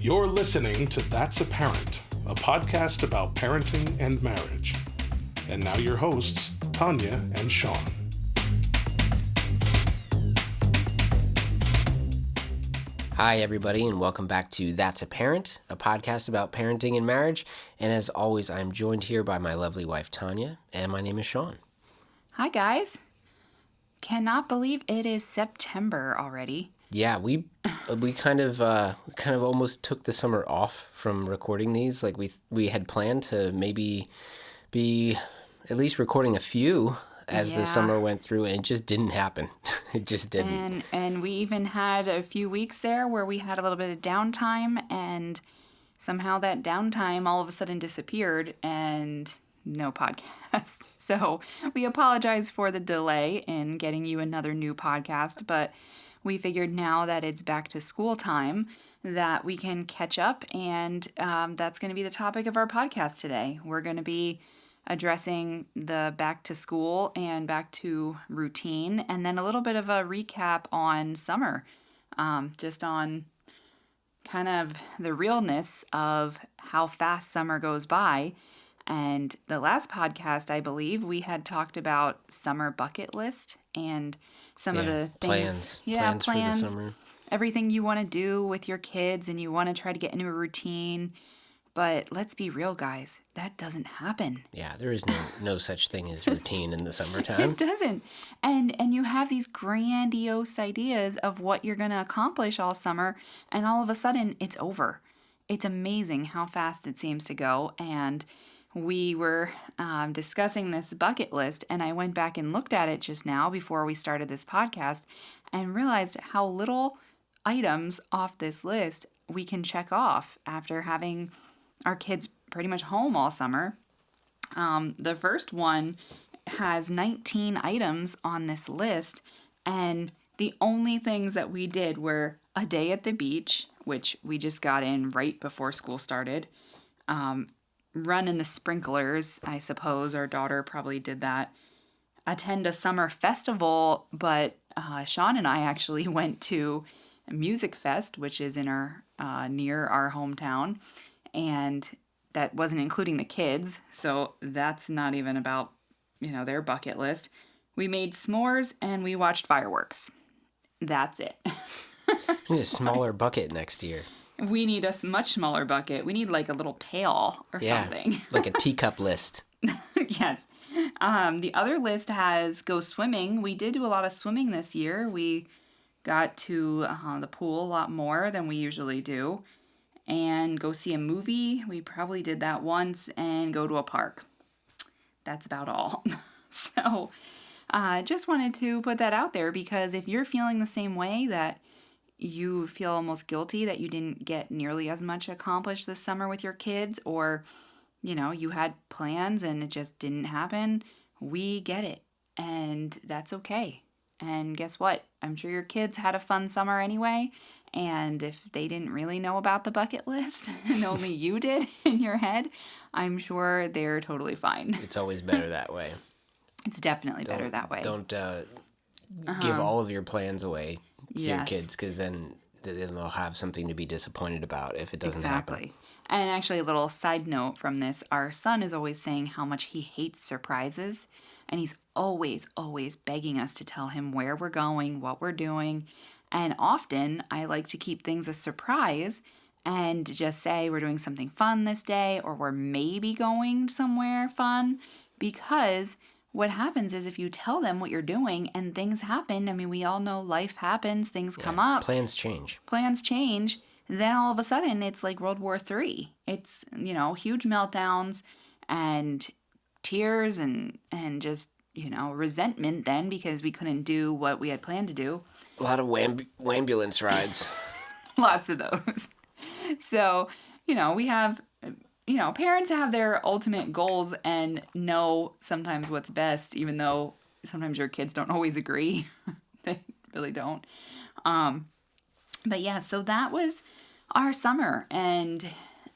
You're listening to That's a Parent, a podcast about parenting and marriage. And now your hosts, Tanya and Sean. Hi, everybody, and welcome back to That's a Parent, a podcast about parenting and marriage. And as always, I'm joined here by my lovely wife, Tanya, and my name is Sean. Hi, guys. Cannot believe it is September already. Yeah, we kind of almost took the summer off from recording these. Like we had planned to maybe be at least recording a few as the summer went through, and it just didn't happen. It just didn't. And we even had a few weeks there where we had a little bit of downtime, and somehow that downtime all of a sudden disappeared, and no podcast. So we apologize for the delay in getting you another new podcast, but we figured now that it's back to school time that we can catch up, and that's going to be the topic of our podcast today. We're going to be addressing the back to school and back to routine, and then a little bit of a recap on summer, just on kind of the realness of how fast summer goes by. And the last podcast, I believe, we had talked about summer bucket list and some of the things. Plans for the summer. Everything you want to do with your kids, and you want to try to get into a routine. But let's be real, guys, that doesn't happen. Yeah, there is no such thing as routine in the summertime. It doesn't. And you have these grandiose ideas of what you're going to accomplish all summer, and all of a sudden it's over. It's amazing how fast it seems to go. And we were discussing this bucket list, and I went back and looked at it just now before we started this podcast and realized how little items off this list we can check off after having our kids pretty much home all summer. The first one has 19 items on this list, and the only things that we did were a day at the beach, which we just got in right before school started, run in the sprinklers, I suppose. Our daughter probably did that. Attend a summer festival, but Sean and I actually went to Music Fest, which is in our near our hometown, and that wasn't including the kids, so that's not even about, their bucket list. We made s'mores and we watched fireworks. That's it. We need a smaller bucket next year. We need a much smaller bucket. We need like a little pail or something. Like a teacup list. Yes. The other list has go swimming. We did do a lot of swimming this year. We got to the pool a lot more than we usually do. And go see a movie. We probably did that once. And go to a park. That's about all. So just wanted to put that out there, because if you're feeling the same way, that you feel almost guilty that you didn't get nearly as much accomplished this summer with your kids, or, you had plans and it just didn't happen, we get it. And that's okay. And guess what? I'm sure your kids had a fun summer anyway. And if they didn't really know about the bucket list and only you did in your head, I'm sure they're totally fine. It's always better that way. It's definitely better that way. Don't give all of your plans away to your kids, because then they'll have something to be disappointed about if it doesn't happen. And actually, a little side note from this, our son is always saying how much he hates surprises. And he's always, always begging us to tell him where we're going, what we're doing. And often, I like to keep things a surprise and just say we're doing something fun this day, or we're maybe going somewhere fun. Because what happens is, if you tell them what you're doing and things happen, I mean, we all know life happens, things come up. Plans change. Then all of a sudden, it's like World War III. It's, huge meltdowns and tears and just, resentment then, because we couldn't do what we had planned to do. A lot of ambulance rides. Lots of those. So, we have, parents have their ultimate goals and know sometimes what's best, even though sometimes your kids don't always agree. They really don't. But yeah, so that was our summer. And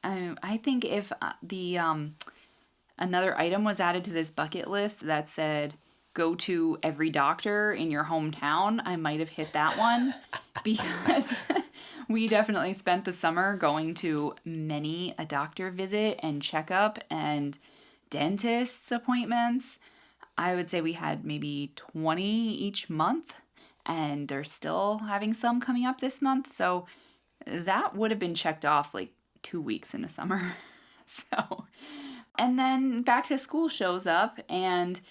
I think if another item was added to this bucket list that said, go to every doctor in your hometown, I might have hit that one. Because we definitely spent the summer going to many a doctor visit and checkup and dentist's appointments. I would say we had maybe 20 each month, and they're still having some coming up this month. So that would have been checked off like 2 weeks in the summer. So, and then back to school shows up, and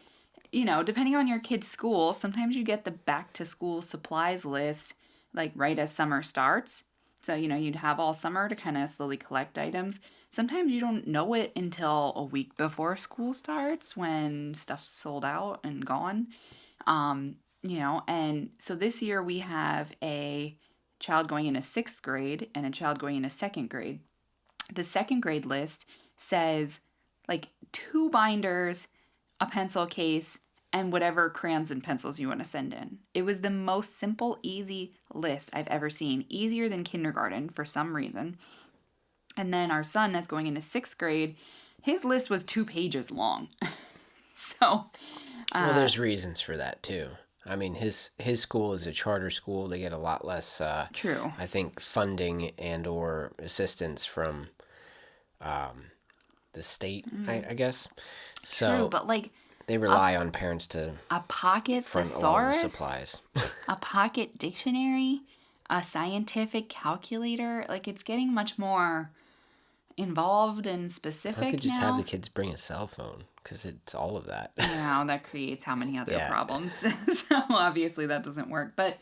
depending on your kid's school, sometimes you get the back to school supplies list like right as summer starts. So, you'd have all summer to kind of slowly collect items. Sometimes you don't know it until a week before school starts when stuff's sold out and gone. And so this year we have a child going into 6th grade and a child going into 2nd grade. The 2nd grade list says like 2 binders, a pencil case, and whatever crayons and pencils you want to send in. It was the most simple, easy list I've ever seen. Easier than kindergarten for some reason. And then our son that's going into 6th grade, his list was 2 pages long. So... well, there's reasons for that, too. I mean, his school is a charter school. They get a lot less, true. I think, funding and or assistance from the state, I guess. So true, but like... they rely on parents to a pocket front a lot of the thesaurus, supplies. a pocket dictionary, a scientific calculator. Like, it's getting much more involved and specific I could just now. have the kids bring a cell phone, because it's all of that. Yeah, that creates how many other Yeah. problems. So obviously that doesn't work. But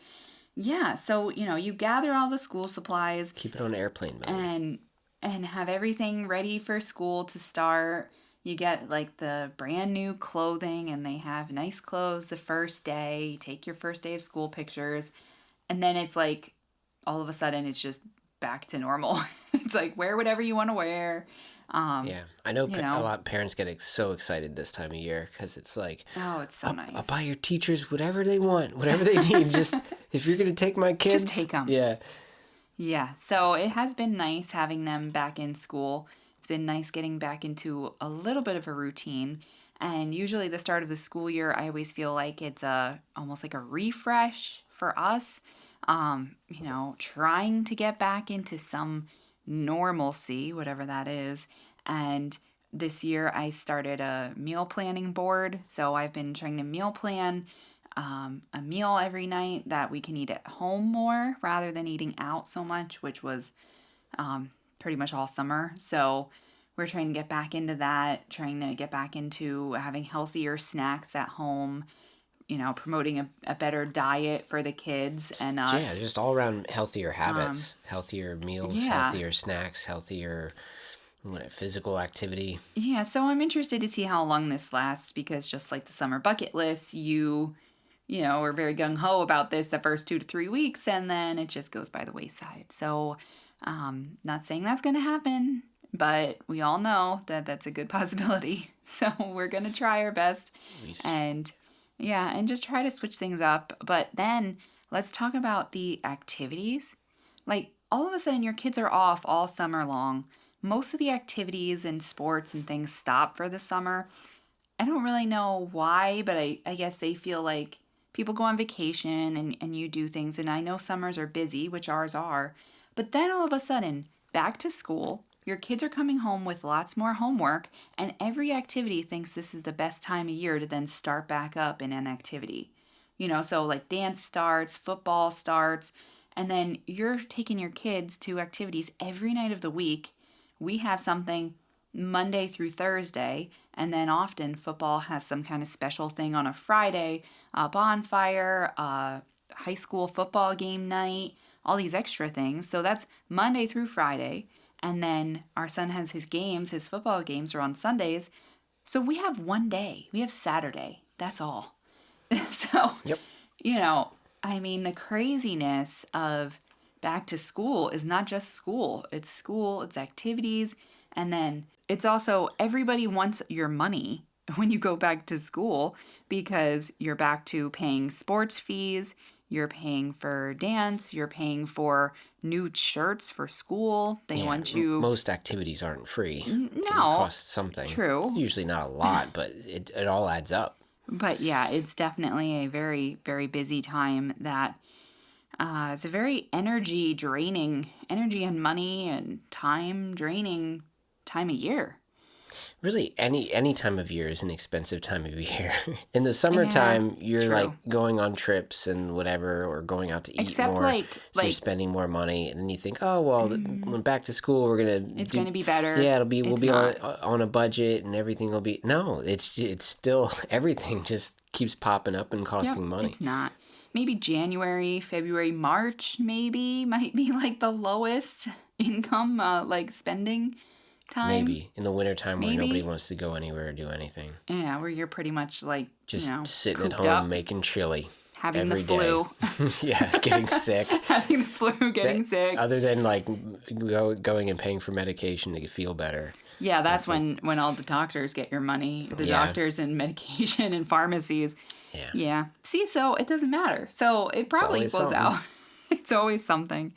yeah, so you gather all the school supplies. Keep it on airplane mode. And have everything ready for school to start. You get like the brand new clothing, and they have nice clothes the first day. You take your first day of school pictures, and then it's like all of a sudden it's just back to normal. It's like wear whatever you want to wear. Yeah, I know, a lot of parents get so excited this time of year because it's like, oh, it's so nice. I'll buy your teachers whatever they want, whatever they need. Just if you're gonna take my kids, just take them. Yeah. Yeah, so it has been nice having them back in school. It's been nice getting back into a little bit of a routine. And usually the start of the school year, I always feel like it's almost like a refresh for us. Trying to get back into some normalcy, whatever that is. And this year I started a meal planning board. So I've been trying to meal plan a meal every night that we can eat at home more rather than eating out so much, which was pretty much all summer. So we're trying to get back into that, trying to get back into having healthier snacks at home, promoting a better diet for the kids and us. Yeah, just all around healthier habits, healthier meals, healthier snacks, healthier physical activity. Yeah, so I'm interested to see how long this lasts, because just like the summer bucket list, we're very gung-ho about this the first 2 to 3 weeks, and then it just goes by the wayside. So, not saying that's going to happen, but we all know that that's a good possibility. So we're going to try our best and just try to switch things up. But then let's talk about the activities. Like, all of a sudden your kids are off all summer long. Most of the activities and sports and things stop for the summer. I don't really know why, but I guess they feel like people go on vacation and you do things. And I know summers are busy, which ours are. But then all of a sudden, back to school, your kids are coming home with lots more homework, and every activity thinks this is the best time of year to then start back up in an activity. So like dance starts, football starts, and then you're taking your kids to activities every night of the week. We have something Monday through Thursday, and then often football has some kind of special thing on a Friday, a bonfire, a high school football game night, all these extra things. So that's Monday through Friday, and then our son has his football games are on Sundays. So we have one day. We have Saturday. That's all. So, Yep. The craziness of back to school is not just school, it's activities, and then it's also everybody wants your money when you go back to school, because you're back to paying sports fees, you're paying for dance, you're paying for new shirts for school. They want you... Most activities aren't free. No. It costs something. True. It's usually not a lot, but it all adds up. But yeah, it's definitely a very, very busy time that It's a very energy and money and time draining time of year. Really, any time of year is an expensive time of year. In the Yeah, summertime, you're like true. going on trips and whatever, or going out to eat Except more, like so you're like spending more money, and then you think, oh well, when back to school, we're gonna it's do, going to be better. yeah, we'll It's be not. on a budget, and everything will be. No, it's still everything just keeps popping up and Yep, costing money. it's not. Maybe January, February, March maybe might be like the lowest income like spending time. Maybe in the wintertime where nobody Maybe. wants to go anywhere or do anything, Yeah, where you're pretty much like, just sitting at cooped home up, making chili having the every day. flu. Yeah, getting sick. Having the flu, getting That, sick. other than like going and paying for medication to feel better. Yeah, that's That's like, when all the doctors get your money. The yeah, doctors and medication and pharmacies. yeah. Yeah. See, so it doesn't matter. So it It's probably always equals something. out. It's always something.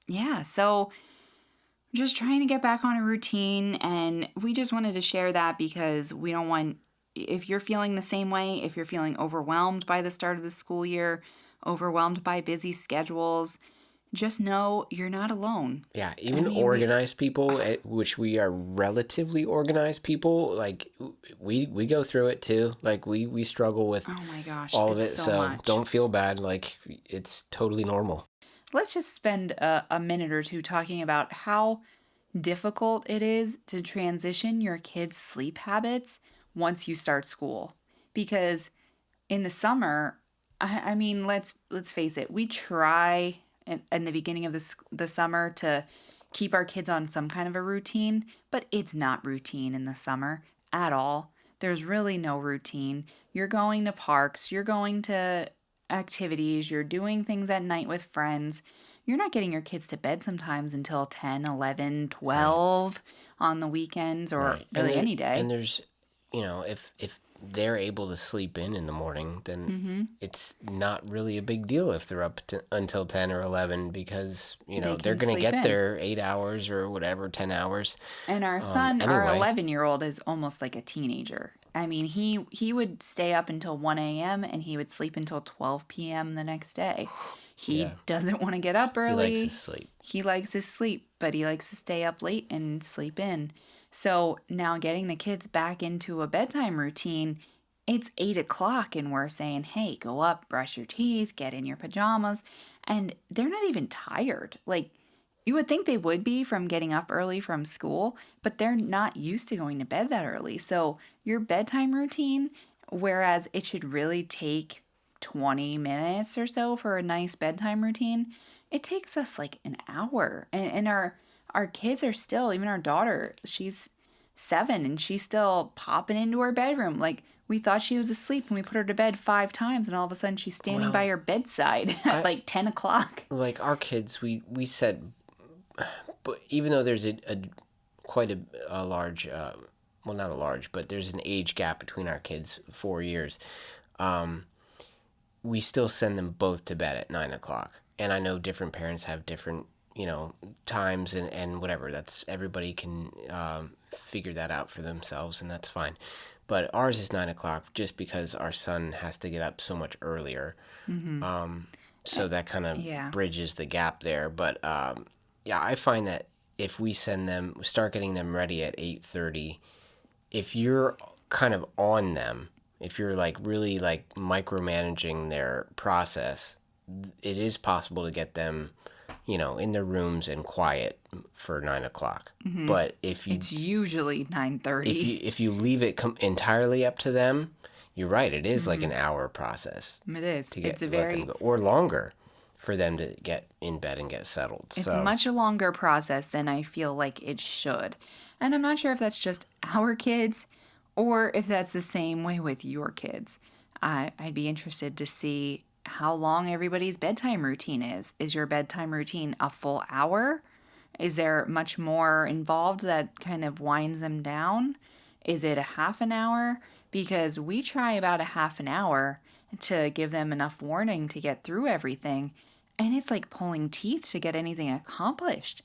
Yeah, so just trying to get back on a routine, and we just wanted to share that because we don't want, if you're feeling the same way, if you're feeling overwhelmed by the start of the school year, overwhelmed by busy schedules, just know you're not alone. Yeah, I even mean, we, organized people, which we are relatively organized people, like we go through it too. Like we struggle with oh my gosh, all of it's it, so so much. don't feel bad. Like it's totally normal. Let's just spend a minute or two talking about how difficult it is to transition your kids' sleep habits once you start school. Because in the summer, I mean, let's face it, we try in the beginning of the summer to keep our kids on some kind of a routine, but it's not routine in the summer at all. There's really no routine. You're going to parks, you're going to activities, you're doing things at night with friends. You're not getting your kids to bed sometimes until 10, 11, Right, 12 on the weekends or right. really any And day. there's, if they're able to sleep in the morning, then it's not really a big deal if they're up until 10 or 11, because They they're can gonna sleep get in. their 8 hours or whatever, 10 hours. And our son, our Anyway, 11-year-old, is almost like a teenager. I mean, he would stay up until 1 a.m. and he would sleep until 12 p.m. the next day. yeah, He doesn't want to get up he likes his early. sleep. He likes his sleep, but he likes to stay up late and sleep in. So now getting the kids back into a bedtime routine, it's 8 o'clock and we're saying, hey, go up, brush your teeth, get in your pajamas. And they're not even tired. Like, you would think they would be from getting up early from school, but they're not used to going to bed that early. So your bedtime routine, whereas it should really take 20 minutes or so for a nice bedtime routine, it takes us like an hour. And our kids are still, even our daughter, she's 7 and she's still popping into her bedroom. Like, we thought she was asleep and we put her to bed 5 times, and all of a sudden she's standing by Well, her bedside at I like 10 o'clock. like our kids. We said, but even though there's a quite a large, well, not a large, but there's an age gap between our kids, 4 years. Um, we still send them both to bed at 9 o'clock. And I know different parents have different, times and whatever. That's everybody can figure that out for themselves, and that's fine. But ours is 9 o'clock just because our son has to get up so much earlier. Mm-hmm. So that kind of Yeah. bridges the gap there. But yeah, I find that if we start getting them ready at 8:30, if you're kind of on them, if you're like really like micromanaging their process, it is possible to get them, in their rooms and quiet for 9 o'clock. Mm-hmm. But if you It's usually 9:30. if you leave it entirely up to them, you're right. It is like Mm-hmm. an hour process It is. to It's a let them very go, or longer for them to get in bed and get settled. it's a So much longer process than I feel like it should. And I'm not sure if that's just our kids or if that's the same way with your kids. I'd be interested to see how long everybody's bedtime routine is. Is your bedtime routine a full hour? Is there much more involved that kind of winds them down? Is it a half an hour? Because we try about a half an hour to give them enough warning to get through everything. And it's like pulling teeth to get anything accomplished,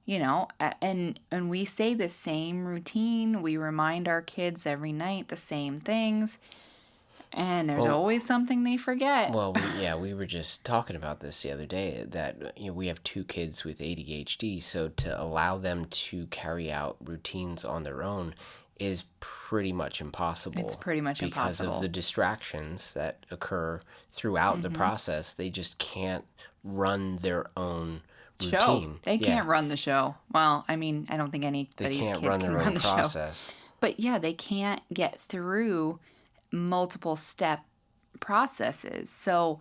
and we stay the same routine. We remind our kids every night the same things. And there's Well, always something they forget. Well, we were just talking about this the other day that we have two kids with ADHD, so to allow them to carry out routines on their own is pretty much impossible. It's pretty much because impossible. of the distractions that occur throughout the Mm-hmm. process. They just can't run their own Show. routine. They can't run the show. Well, I mean, I don't think They anybody's can't kids run can their run own the show. process. But yeah, they can't get through multiple step processes. So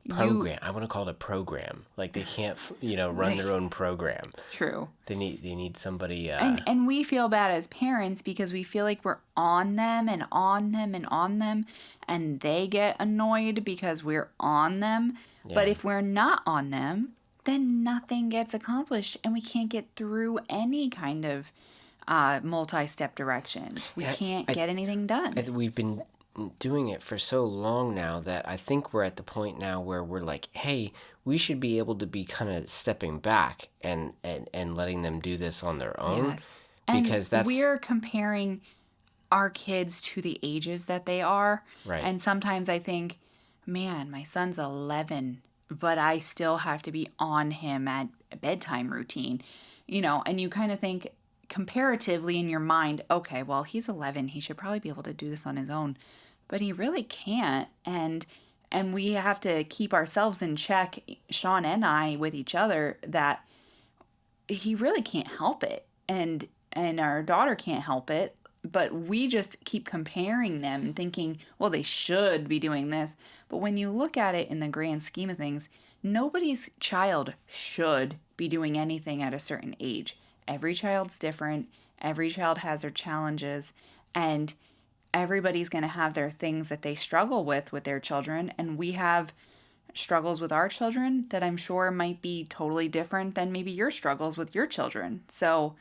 Program. I want to call it a program. Like they can't, run their own program. True. They need somebody. And we feel bad as parents because we feel like we're on them and on them and on them, and they get annoyed because we're on them. But Yeah. if we're not on them, then nothing gets accomplished, and we can't get through any kind of multi-step directions. We can't get anything done. We've been doing it for so long now that I think we're at the point now where we're like, hey, we should be able to be kind of stepping back and letting them do this on their own. Yes. And Because that's we're comparing our kids to the ages that they are. Right. And sometimes I think, man, my son's 11, but I still have to be on him at a bedtime routine, and you kind of think comparatively in your mind, okay, well, he's 11. He should probably be able to do this on his own, but he really can't. And we have to keep ourselves in check, Sean and I, with each other, that he really can't help it. And our daughter can't help it, but we just keep comparing them and thinking, well, they should be doing this. But when you look at it in the grand scheme of things, nobody's child should be doing anything at a certain age. Every child's different. Every child has their challenges, and everybody's going to have their things that they struggle with their children. And we have struggles with our children that I'm sure might be totally different than maybe your struggles with your children. So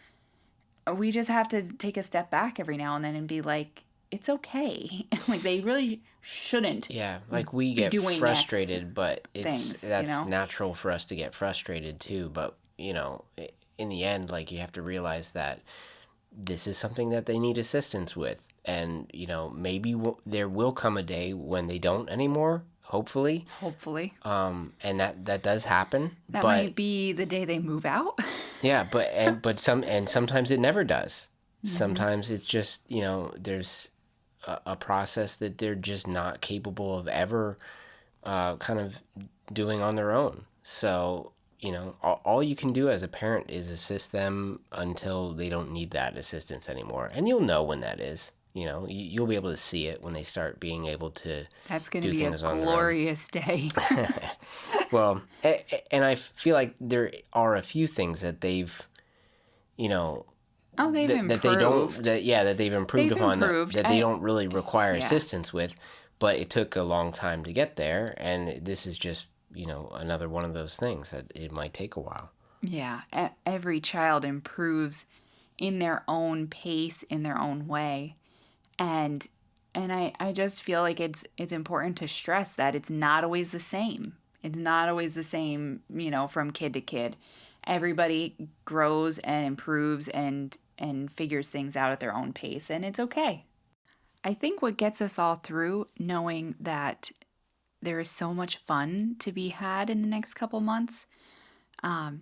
we just have to take a step back every now and then and be like, it's okay. Like they really shouldn't. Yeah, like we get doing frustrated, but things, that's natural for us to get frustrated too. But in the end, like you have to realize that this is something that they need assistance with, and maybe there will come a day when they don't anymore. Hopefully. And that does happen. That might be the day they move out. Yeah, but sometimes it never does. Mm-hmm. Sometimes it's just there's a process that they're just not capable of ever kind of doing on their own. So all you can do as a parent is assist them until they don't need that assistance anymore, and you'll know when that is. You'll be able to see it when they start being able to. That's going to be a glorious day. Well, and I feel like there are a few things that they've, improved. That they don't. That they've improved upon. That they don't really require assistance with, but it took a long time to get there, and this is just another one of those things that it might take a while. Yeah, every child improves in their own pace, in their own way. And I just feel like it's important to stress that it's not always the same. It's not always the same, from kid to kid. Everybody grows and improves and figures things out at their own pace, and it's okay. I think what gets us all through knowing that there is so much fun to be had in the next couple months,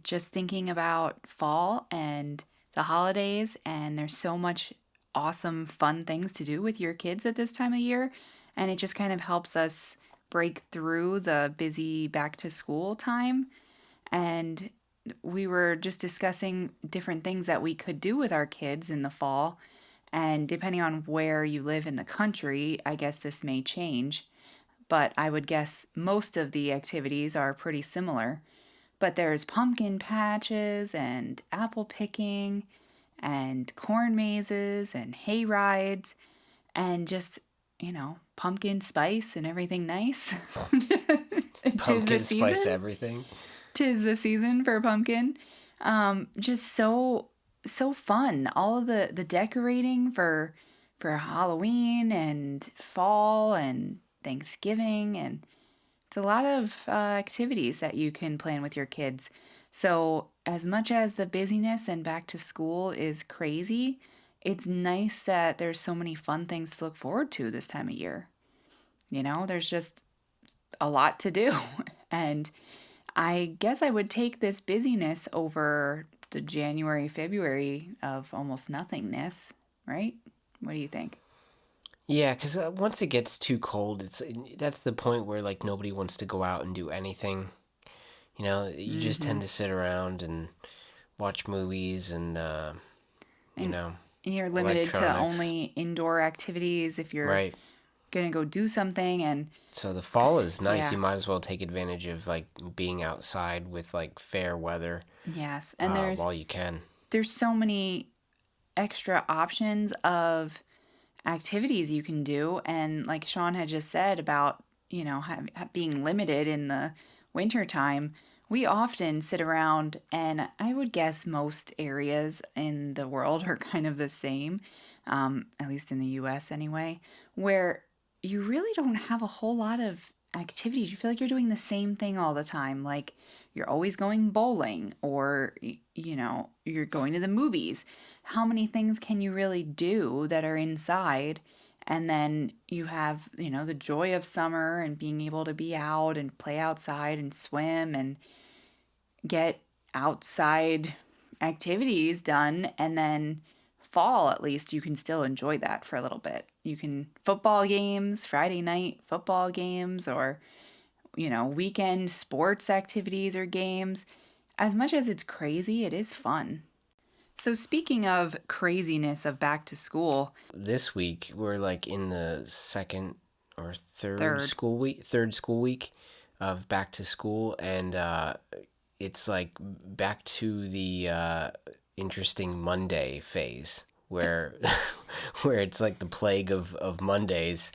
just thinking about fall and the holidays, and there's so much awesome, fun things to do with your kids at this time of year. And it just kind of helps us break through the busy back to school time. And we were just discussing different things that we could do with our kids in the fall. And depending on where you live in the country, I guess this may change. But I would guess most of the activities are pretty similar. But there's pumpkin patches and apple picking and corn mazes and hay rides and just, pumpkin spice and everything nice. Pumpkin spice everything. 'Tis the season for pumpkin. Just so fun. All of the decorating for Halloween and fall and Thanksgiving, and it's a lot of activities that you can plan with your kids. So as much as the busyness and back to school is crazy, it's nice that there's so many fun things to look forward to this time of year. There's just a lot to do. And I guess I would take this busyness over the January, February of almost nothingness, right? What do you think? Yeah, because once it gets too cold, that's the point where like nobody wants to go out and do anything. You just tend to sit around and watch movies and And know, you're limited to electronics. only indoor activities if you're Right. going to go do something. And So the fall is nice. yeah, You might as well take advantage of like being outside with like fair weather yes. And there's while you can. so many extra options of activities you can do. And like Sean had just said about, being limited in the wintertime, we often sit around, and I would guess most areas in the world are kind of the same, at least in the US anyway, where you really don't have a whole lot of activities. You feel like you're doing the same thing all the time. Like you're always going bowling, or, you're going to the movies. How many things can you really do that are inside? And then you have, the joy of summer and being able to be out and play outside and swim and get outside activities done. And then fall, at least, you can still enjoy that for a little bit. You can football games, Friday night football games, or, weekend sports activities or games. As much as it's crazy, it is fun. So speaking of craziness of back to school, This week we're like in the second or third. third school week of back to school, and it's like back to the interesting Monday phase where where it's like the plague of Mondays.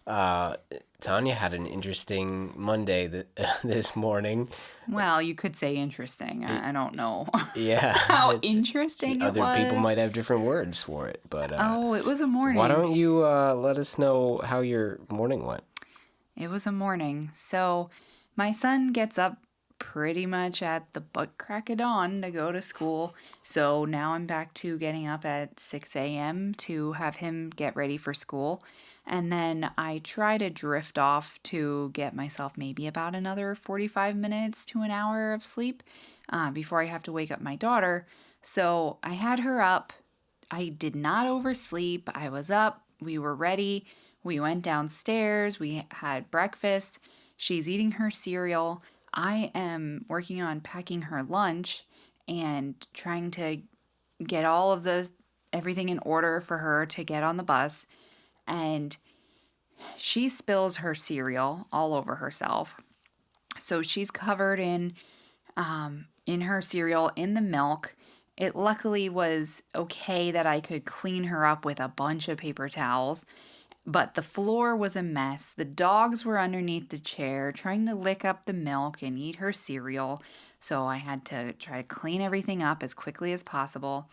Uh, Tanya had an interesting Monday this morning. Well, you could say interesting. I don't know Yeah, how interesting it other was. people might have different words for it, but Oh, it was a morning. why don't you let us know how your morning went? It was a morning. So my son gets up pretty much at the butt crack of dawn to go to school. So now I'm back to getting up at 6 a.m. to have him get ready for school. And then I try to drift off to get myself maybe about another 45 minutes to an hour of sleep before I have to wake up my daughter. So I had her up. I did not oversleep. I was up. We were ready. We went downstairs. We had breakfast. She's eating her cereal. I am working on packing her lunch and trying to get all of everything in order for her to get on the bus. And she spills her cereal all over herself. So she's covered in her cereal, in the milk. It luckily was okay that I could clean her up with a bunch of paper towels. But the floor was a mess. The dogs were underneath the chair trying to lick up the milk and eat her cereal. So I had to try to clean everything up as quickly as possible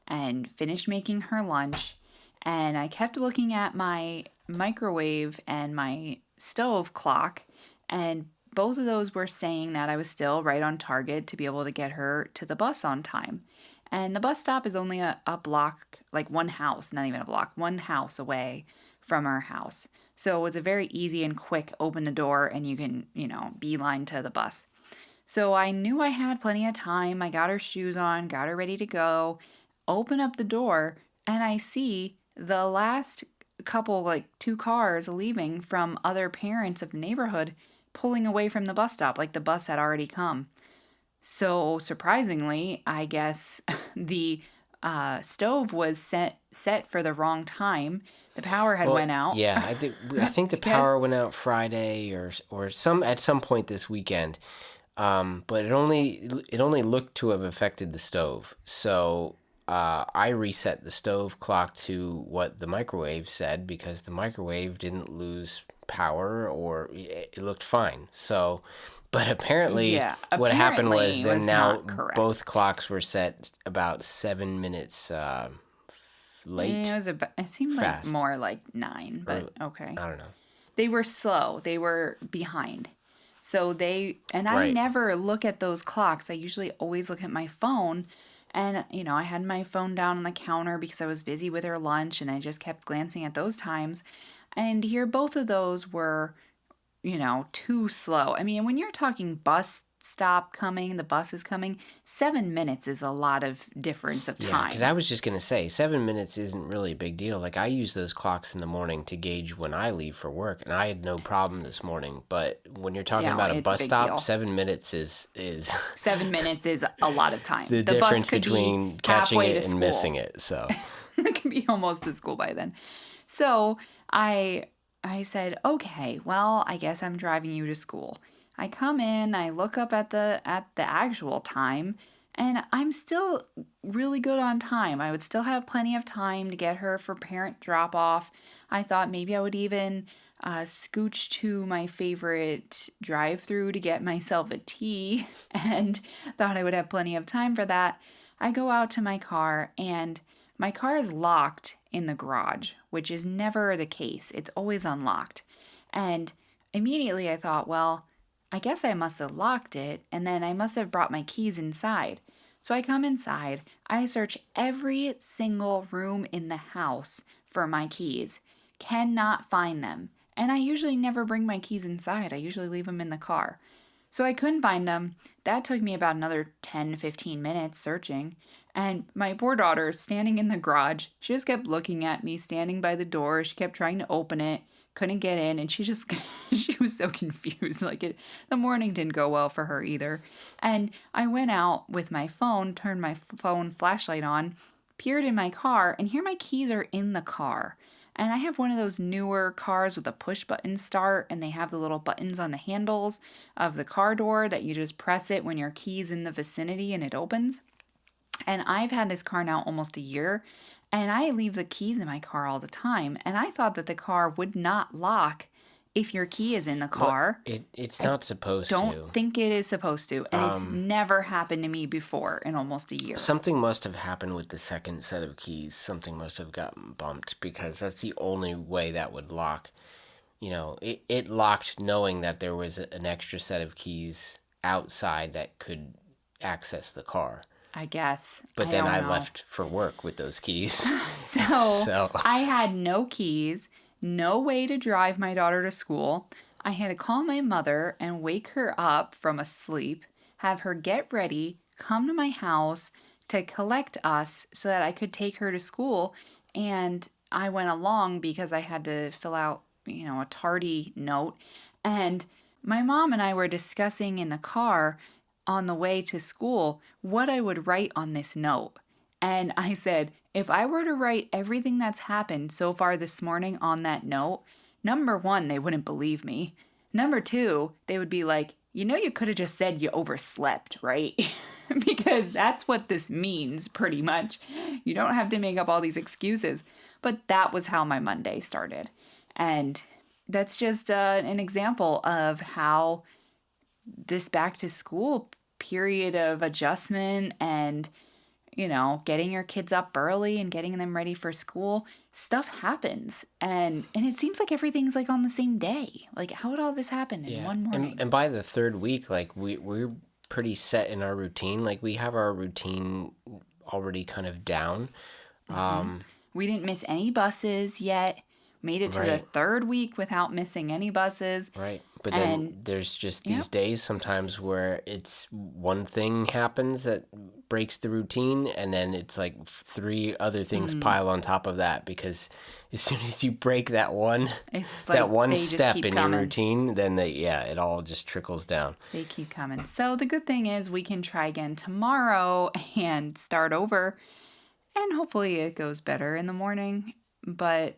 and finish making her lunch. And I kept looking at my microwave and my stove clock, and both of those were saying that I was still right on target to be able to get her to the bus on time. And the bus stop is only a block, like one house, not even a block, one house away from our house. So it's a very easy and quick open the door and you can, beeline to the bus. So I knew I had plenty of time. I got her shoes on, got her ready to go, open up the door, and I see the last couple, like 2 cars leaving from other parents of the neighborhood pulling away from the bus stop, like the bus had already come. So surprisingly, I guess the stove was set for the wrong time. The power had went out. Yeah, I think the power went out Friday or at some point this weekend. But it only looked to have affected the stove. So I reset the stove clock to what the microwave said because the microwave didn't lose power or it looked fine. So, but apparently what happened was then now both clocks were set about 7 minutes late. It seemed fast. like more like 9, but okay. I don't know. They were slow. They were behind. So I Right. never look at those clocks. I usually always look at my phone. And, I had my phone down on the counter because I was busy with her lunch and I just kept glancing at those times. And here, both of those were, too slow. I mean, when you're talking bus stop coming, the bus is coming, 7 minutes is a lot of difference of Yeah, because time. I was just going to say, 7 minutes isn't really a big deal. Like, I use those clocks in the morning to gauge when I leave for work, and I had no problem this morning. But when you're talking Yeah, about a it's a bus big stop, deal. 7 minutes is 7 minutes is a lot of time. the The bus difference could between be catching halfway to it and school. missing it. So, It could be almost to school by then. So I said, okay, well, I guess I'm driving you to school. I come in, I look up at the actual time, and I'm still really good on time. I would still have plenty of time to get her for parent drop off. I thought maybe I would even scooch to my favorite drive-through to get myself a tea, and thought I would have plenty of time for that. I go out to my car, and my car is locked in the garage, which is never the case. It's always unlocked. And immediately I thought, well, I guess I must have locked it, and then I must have brought my keys inside. So I come inside, I search every single room in the house for my keys, cannot find them. And I usually never bring my keys inside, I usually leave them in the car. So I couldn't find them. That took me about another 10, 15 minutes searching. And my poor daughter is standing in the garage. She just kept looking at me, standing by the door. She kept trying to open it, couldn't get in, and she was so confused. The morning didn't go well for her either. And I went out with my phone, turned my phone flashlight on, peered in my car, and here my keys are in the car. And I have one of those newer cars with a push button start, and they have the little buttons on the handles of the car door that you just press it when your key's in the vicinity and it opens. And I've had this car now almost a year, and I leave the keys in my car all the time. And I thought that the car would not lock if your key is in the car. it's not supposed to. Don't think it is supposed to. And it's never happened to me before in almost a year. Something must have happened with the second set of keys. Something must have gotten bumped, because that's the only way that would lock. It locked knowing that there was an extra set of keys outside that could access the car. I guess. But then I don't know. left for work with those keys. So I had no keys, no way to drive my daughter to school. I had to call my mother and wake her up from a sleep, have her get ready, come to my house to collect us so that I could take her to school. And I went along because I had to fill out, a tardy note. And my mom and I were discussing in the car on the way to school what I would write on this note. And I said, if I were to write everything that's happened so far this morning on that note, number one, they wouldn't believe me. Number two, they would be like, you could have just said you overslept, right? Because that's what this means, pretty much. You don't have to make up all these excuses. But that was how my Monday started. And that's just an example of how this back to school period of adjustment and getting your kids up early and getting them ready for school, stuff happens. And it seems like everything's on the same day. How would all this happen in one morning? And by the third week, we're pretty set in our routine. We have our routine already kind of down. We didn't miss any buses yet. Made it to the third week without missing any buses. Right. But then there's just these days sometimes where it's one thing happens that breaks the routine, and then it's three other things pile on top of that, because as soon as you break that one step in your routine, then it all just trickles down. They keep coming. So the good thing is we can try again tomorrow and start over, and hopefully it goes better in the morning. But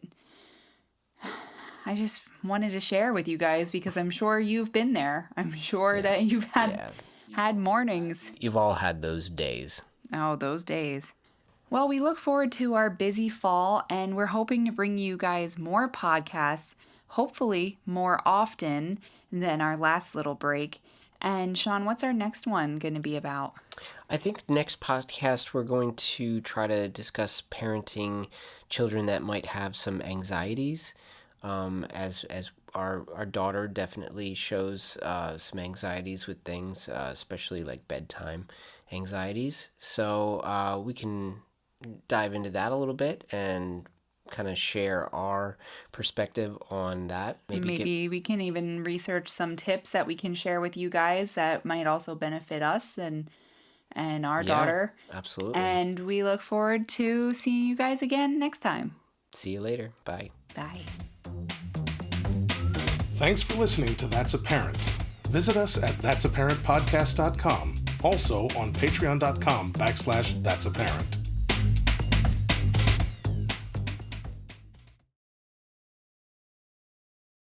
I just wanted to share with you guys because I'm sure you've been there. I'm sure that you've had mornings. You've all had those days. Oh, those days. Well, we look forward to our busy fall, and we're hoping to bring you guys more podcasts, hopefully more often than our last little break. And Sean, what's our next one going to be about? I think next podcast we're going to try to discuss parenting children that might have some anxieties. As our daughter definitely shows some anxieties with things, especially bedtime anxieties. So we can dive into that a little bit and kind of share our perspective on that. Maybe we can even research some tips that we can share with you guys that might also benefit us and our daughter. Absolutely. And we look forward to seeing you guys again next time. See you later. Bye. Bye. Thanks for listening to That's a Parent. Visit us at that'saparentpodcast.com. Also on patreon.com/that'saparent.